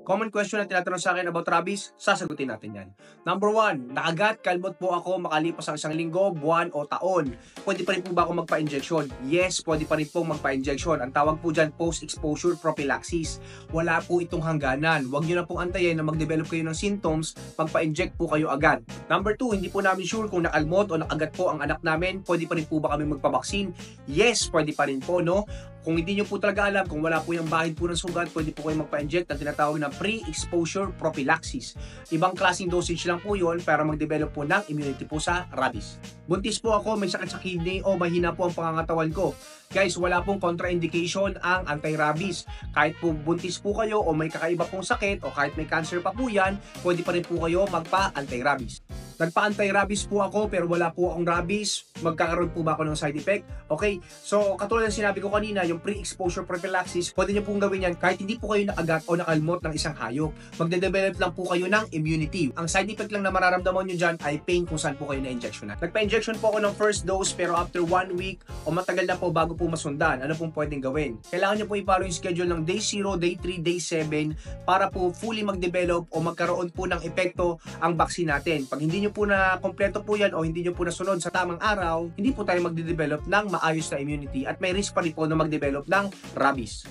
Common question na tinatanong sa akin about rabies, sasagutin natin yan. Number 1, nakagat, kalmot po ako makalipas ang isang linggo, buwan o taon. Pwede pa rin po ba ako magpa-injection? Yes, pwede pa rin po magpa-injection. Ang tawag po dyan, post-exposure prophylaxis. Wala po itong hangganan. Huwag nyo na pong antayin na mag-develop kayo ng symptoms, magpa-inject po kayo agad. Number 2, hindi po namin sure kung nakalmot o nakagat po ang anak namin, pwede pa rin po ba kami magpa-vaccine? Yes, pwede pa rin po, no? Kung hindi nyo po talaga alam, kung wala po yung bahid po ng sugat, pwede po kayo magpa-inject ng tinatawag na pre-exposure prophylaxis. Ibang klaseng dosage lang po yun para mag-develop po ng immunity po sa rabies. Buntis po ako, may sakit sa kidney o mahina po ang pangangatawan ko. Guys, wala pong contraindication ang anti-rabies. Kahit po buntis po kayo o may kakaiba pong sakit o kahit may cancer pa po yan, pwede pa rin po kayo magpa-anti-rabies. Nagpa-anti-rabies po ako pero wala po akong rabies. Magkakaroon po ba ako ng side effect? Okay, so katulad ng sinabi ko kanina, yung pre-exposure prophylaxis, pwede nyo pong gawin yan kahit hindi po kayo nakagat o nakalmot ng isang hayop. Magde-develop lang po kayo ng immunity. Ang side effect lang na mararamdaman nyo dyan ay pain kung saan po kayo na-injection na. Nagpa-injection po ako ng first dose pero after 1 week o matagal na po bago po masundan, ano pong pwedeng gawin? Kailangan nyo po i-follow yung schedule ng day 0, day 3, day 7 para po fully mag-develop o magkaroon po ng epekto ang vaccine natin. Pag hindi nyo po na kompleto po yan o hindi nyo po nasunod sa tamang araw, hindi po tayo magde-develop ng maayos na immunity at may risk pa rin po na mag-develop ng rabies.